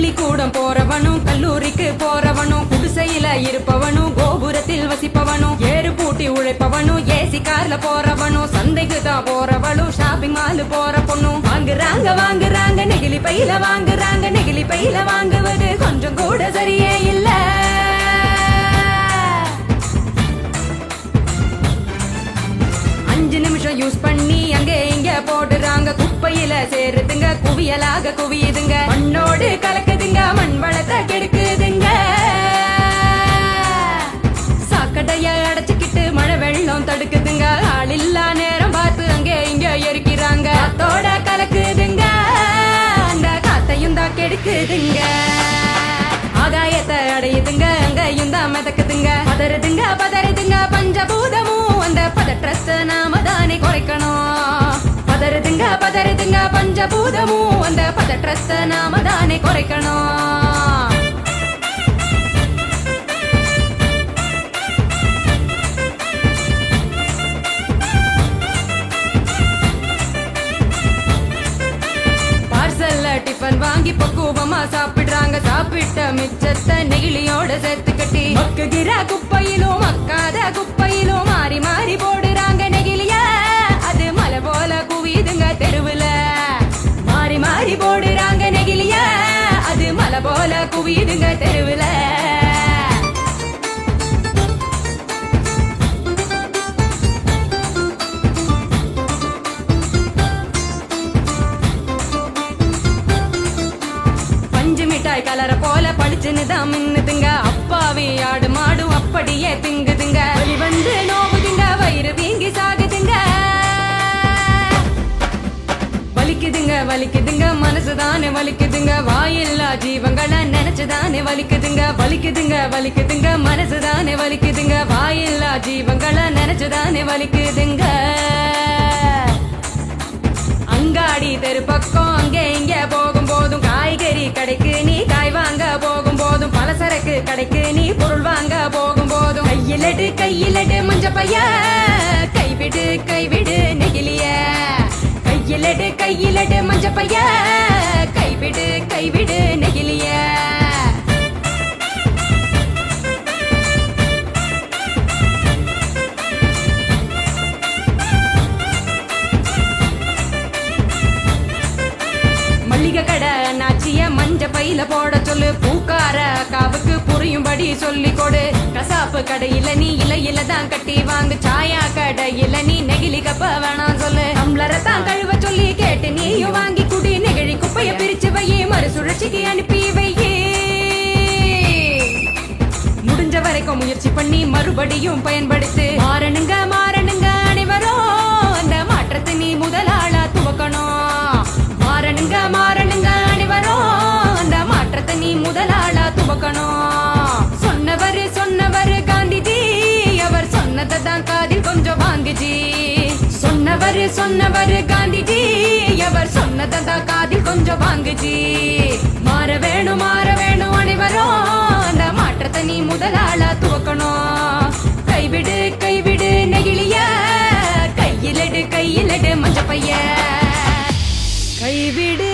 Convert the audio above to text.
பள்ளிக்கூடம் போறவனும் கல்லூரிக்கு போறவனும் குடிசையில இருப்பவனும் கோபுரத்தில் வசிப்பவனும் ஏறு பூட்டி உழைப்பவனும் ஏசி கார்ல போறவனும் சந்தைக்கு தான் போறவளும் ஷாப்பிங் மால் போற பொண்ணும் வாங்குறாங்க நெகிழி பையில வாங்குறாங்க நெகிழி பையில வாங்குவது கொஞ்சம் கூட சரியே இல்ல. அஞ்சு நிமிஷம் யூஸ் பண்ணி அங்கே இங்க போடுறாங்க குப்பையில சேருதுங்க குவியலாக குவியுதுங்க மண்ணோடு கலக்குதுங்க மண் வளத்தை கெடுக்குதுங்க. சாக்கடைய அடைச்சுக்கிட்டு மழை வெள்ளம் தடுக்குதுங்க ஆள் இல்லா நேரம் பார்த்து அங்கே இங்க எரிக்கிறாங்க காத்தோட கலக்குதுங்க அந்த காத்தையும் தான் கெடுக்குதுங்க. ஆகாயத்தை அடையுதுங்க அங்கையும் தான் மிதக்குதுங்க பதறுதுங்க பஞ்சபூதமும் அந்த பதற்றத்தை நாம தானே குறைக்கணும். பதறுதுங்க பஞ்சபூதமும் அந்த பதற்றத்தை நாம தானே குறைக்கணும். டிஃபன் வாங்கி பக்குவமா சாப்பிடுறாங்க சாப்பிட்ட மிச்சத்தை நெகிழியோட சேர்த்து கட்டி மக்குகிற குப்பையிலும் மக்காத குப்பையிலும் மாறி மாறி போடுறாங்க நெகிழிய அது மலை போல குவியுதுங்க தெருவுல மாறி மாறி போடுறாங்க நெகிழிய அது மலை போல குவியுதுங்க தெருவுல. மிட்டாய் கலர போல பளிச்சுன்னு தான் மின்னுதுங்க அப்பாவி ஆடு மாடும் அப்படியே திங்குதுங்க வலி வந்து நோவுதுங்க வயிறு வீங்கி சாகுதுங்க வலிக்குதுங்க மனசுதானே வலிக்குதுங்க வாயில்லா ஜீவங்களை நினைச்சுதானே வலிக்குதுங்க மனசுதானே வலிக்குதுங்க வாயில்லா ஜீவங்களை நினைச்சுதானே வலிக்குதுங்க. அங்காடி தெரு பக்கம் அங்கே இங்க போகும் போதும் காய்கறி கடைக்கு நீ காய் வாங்க போகும் போதும் பலசரக்கு கடைக்கு நீ பொருள் வாங்க போகும் போதும் கையிலடு மஞ்ச பைய கைவிடு நெகிழிய கையிலடு மஞ்ச பைய கைவிடு நெகிழிய. கடை நாச்சிய மஞ்ச பையில போட சொல்லு பூக்கார காவுக்கு புரியும்படி சொல்லி கொடு கசாப்பு கடையில நீ இலையில தான் கட்டி வாங்கு சாயா கடையில நீ நெகிழி கப்ப வேணாம் சொல்லு டம்ளரை தான் கழுவ சொல்லி கேட்டு நீயும் வாங்கி குடி நெகிழி குப்பைய பிரிச்சு வையே மறுசுழற்சிக்கு அனுப்பி வையே. முடிஞ்ச வரைக்கும் முயற்சி பண்ணி மறுபடியும் பயன்படுத்து மாறணுங்க அனைவரும் அந்த மாற்றத்தை நீ முதலாளா துவக்கணும். மாறணுங்க அனைவரும் அந்த மாற்றத்தை நீ முதலாளா துவக்கணும். சொன்னவர் காந்திஜி அவர் சொன்னதை தான் காதில் கொஞ்சம் வாங்குஜி சொன்னவர் காந்திஜி அவர் சொன்னதை தான் காதில் கொஞ்சம் வாங்குஜி. மாற வேணும் அனைவரும் அந்த மாற்றத்தை நீ முதலாளா துவக்கணும். கைவிடு நெகிழிய கையிலடு மஞ்ச பைய கைவிடு